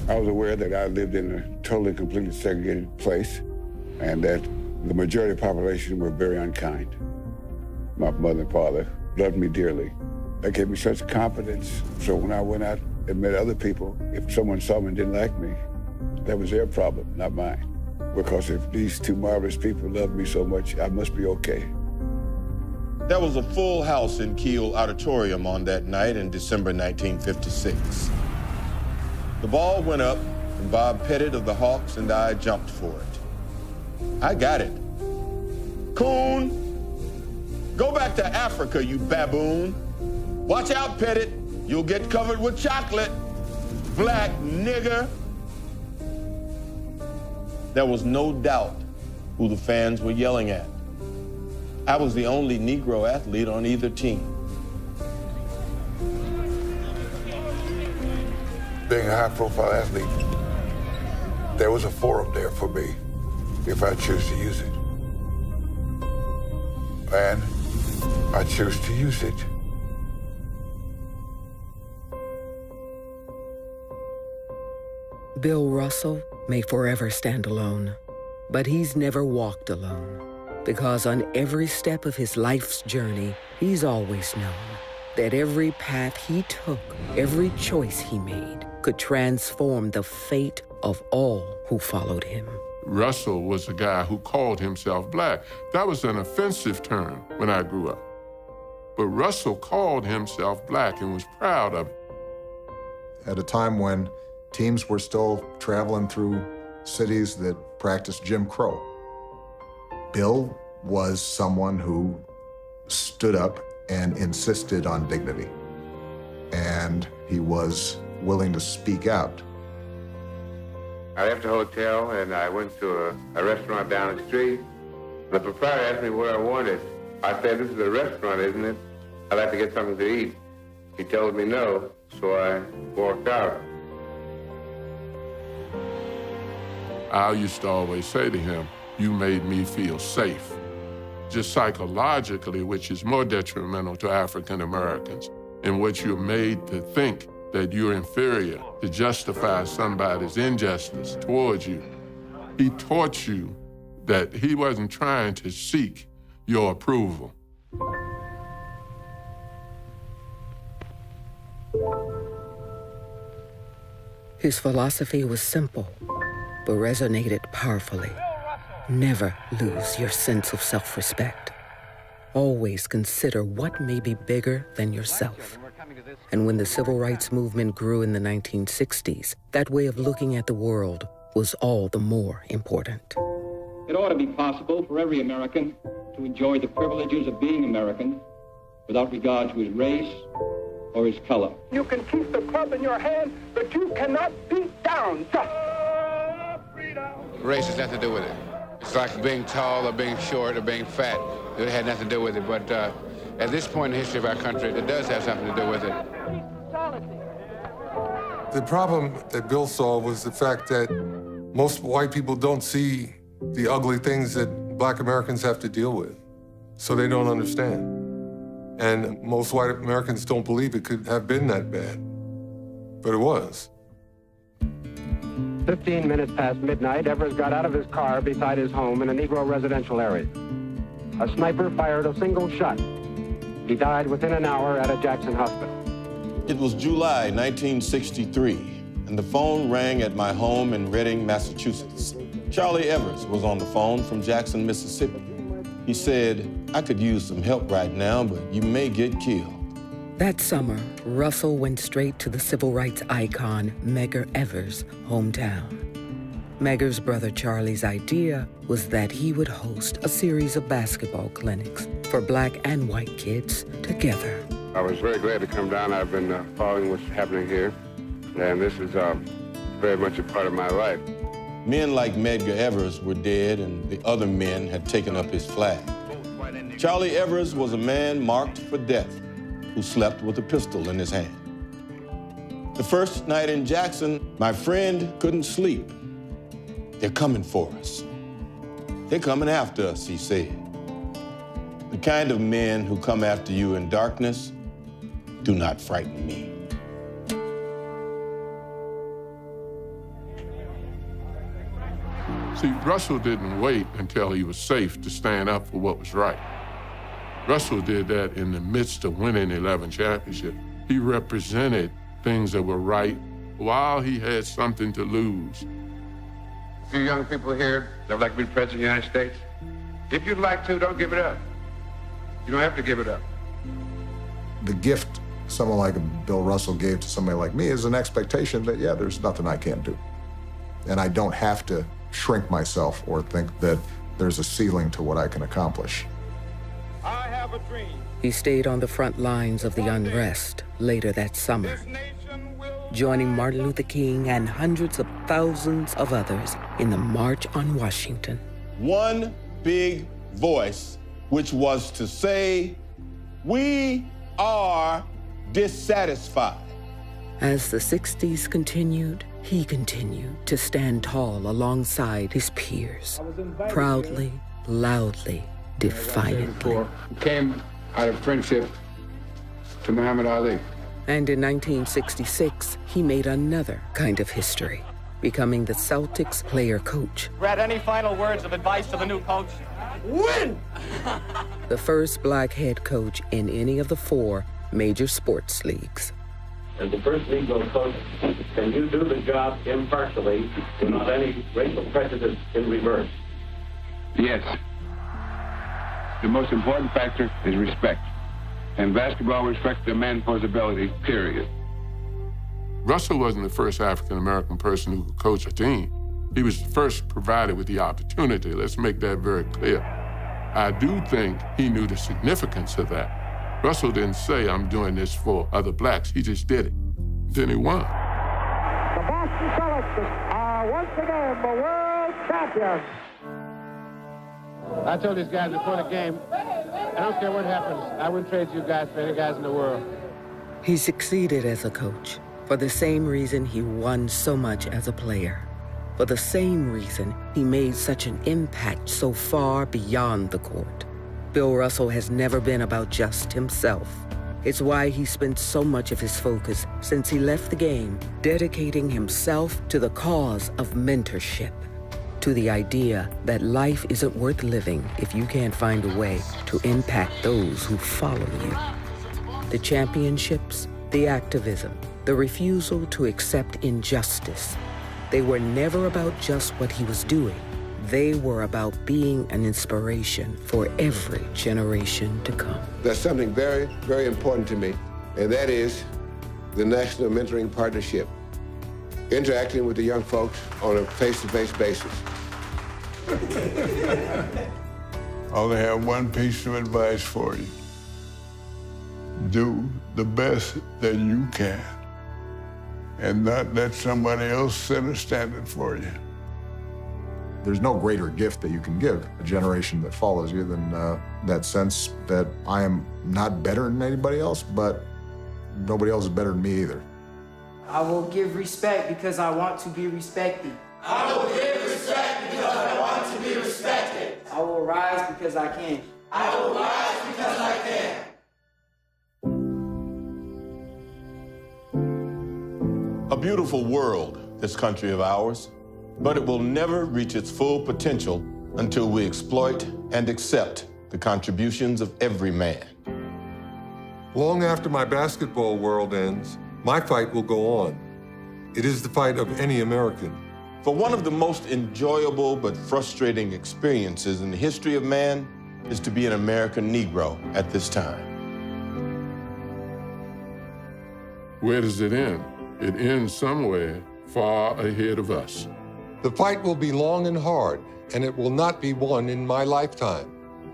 I was aware that I lived in a totally, completely segregated place and that the majority of the population were very unkind. My mother and father loved me dearly. That gave me such confidence. So when I went out and met other people, if someone saw me and didn't like me, that was their problem, not mine. Because if these two marvelous people loved me so much, I must be okay. There was a full house in Kiel Auditorium on that night in December 1956. The ball went up, and Bob Pettit of the Hawks and I jumped for it. I got it. Coon, go back to Africa, you baboon. Watch out, Pettit. You'll get covered with chocolate. Black nigger. There was no doubt who the fans were yelling at. I was the only Negro athlete on either team. Being a high-profile athlete, there was a forum there for me if I choose to use it. And I choose to use it. Bill Russell may forever stand alone, but he's never walked alone. Because on every step of his life's journey, he's always known that every path he took, every choice he made, could transform the fate of all who followed him. Russell was a guy who called himself black. That was an offensive term when I grew up. But Russell called himself black and was proud of it. At a time when teams were still traveling through cities that practiced Jim Crow, Bill was someone who stood up and insisted on dignity. And he was willing to speak out. I left the hotel and I went to a restaurant down the street. The proprietor asked me what I wanted. I said, "This is a restaurant, isn't it? I'd like to get something to eat." He told me no, so I walked out. I used to always say to him, "You made me feel safe." Just psychologically, which is more detrimental to African Americans, in which you're made to think that you're inferior to justify somebody's injustice towards you. He taught you that he wasn't trying to seek your approval. His philosophy was simple, but resonated powerfully. Never lose your sense of self-respect. Always consider what may be bigger than yourself. And when the civil rights movement grew in the 1960s, that way of looking at the world was all the more important. It ought to be possible for every American to enjoy the privileges of being American without regard to his race or his color. You can keep the club in your hand, but you cannot beat down justice. Race has nothing to do with it. It's like being tall or being short or being fat. It had nothing to do with it, but at this point in the history of our country, it does have something to do with it. The problem that Bill saw was the fact that most white people don't see the ugly things that black Americans have to deal with, so they don't understand. And most white Americans don't believe it could have been that bad, but it was. 15 minutes past midnight, Evers got out of his car beside his home in a Negro residential area. A sniper fired a single shot. He died within an hour at a Jackson hospital. It was July 1963, and the phone rang at my home in Reading, Massachusetts. Charlie Evers was on the phone from Jackson, Mississippi. He said, "I could use some help right now, but you may get killed." That summer, Russell went straight to the civil rights icon Medgar Evers' hometown. Medgar's brother Charlie's idea was that he would host a series of basketball clinics for black and white kids together. I was very glad to come down. I've been following what's happening here, and this is very much a part of my life. Men like Medgar Evers were dead, and the other men had taken up his flag. Charlie Evers was a man marked for death who slept with a pistol in his hand. The first night in Jackson, my friend couldn't sleep. "They're coming for us. They're coming after us," he said. The kind of men who come after you in darkness do not frighten me. See, Russell didn't wait until he was safe to stand up for what was right. Russell did that in the midst of winning 11 championships. He represented things that were right while he had something to lose. A few young people here that would like to be president of the United States. If you'd like to, don't give it up. You don't have to give it up. The gift someone like Bill Russell gave to somebody like me is an expectation that, yeah, there's nothing I can't do. And I don't have to shrink myself or think that there's a ceiling to what I can accomplish. I have a dream. He stayed on the front lines of the unrest later that summer, joining Martin Luther King and hundreds of thousands of others in the March on Washington. One big voice, which was to say, we are dissatisfied. As the 60s continued, he continued to stand tall alongside his peers, proudly, loudly, defiantly. Came out of friendship to Muhammad Ali. And in 1966, he made another kind of history, becoming the Celtics player coach. Brad, any final words of advice to the new coach? Win! The first black head coach in any of the 4 major sports leagues. As the first Negro coach, can you do the job impartially without any racial prejudice in reverse? Yes. The most important factor is respect. And basketball respects a man for his ability, period. Russell wasn't the first African-American person who could coach a team. He was the first provided with the opportunity. Let's make that very clear. I do think he knew the significance of that. Russell didn't say, I'm doing this for other blacks. He just did it. Then he won. The Boston Celtics are once again the world champions. I told these guys before the game, I don't care what happens. I wouldn't trade you guys for any guys in the world. He succeeded as a coach for the same reason he won so much as a player. For the same reason he made such an impact so far beyond the court. Bill Russell has never been about just himself. It's why he spent so much of his focus since he left the game dedicating himself to the cause of mentorship, to the idea that life isn't worth living if you can't find a way to impact those who follow you. The championships, the activism, the refusal to accept injustice, they were never about just what he was doing. They were about being an inspiration for every generation to come. There's something very, very important to me, and that is the National Mentoring Partnership, interacting with the young folks on a face-to-face basis. I only have one piece of advice for you. Do the best that you can, and not let somebody else set a standard for you. There's no greater gift that you can give a generation that follows you than that sense that I am not better than anybody else, but nobody else is better than me either. I will give respect because I want to be respected. I will give respect because I want to be respected. I will rise because I can. I will rise because I can. A beautiful world, this country of ours, but it will never reach its full potential until we exploit and accept the contributions of every man. Long after my basketball world ends, my fight will go on. It is the fight of any American. For one of the most enjoyable but frustrating experiences in the history of man is to be an American Negro at this time. Where does it end? It ends somewhere far ahead of us. The fight will be long and hard, and it will not be won in my lifetime.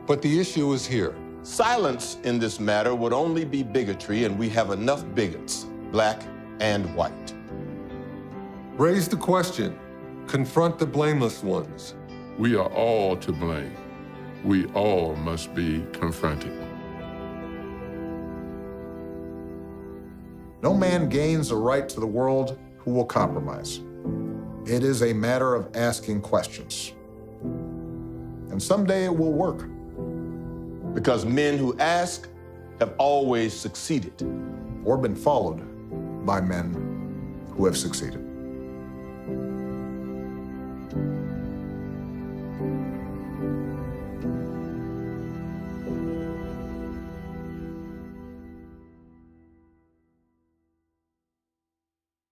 But the issue is here. Silence in this matter would only be bigotry, and we have enough bigots, black and white. Raise the question. Confront the blameless ones. We are all to blame. We all must be confronted. No man gains a right to the world who will compromise. It is a matter of asking questions. And someday it will work. Because men who ask have always succeeded. Or been followed by men who have succeeded.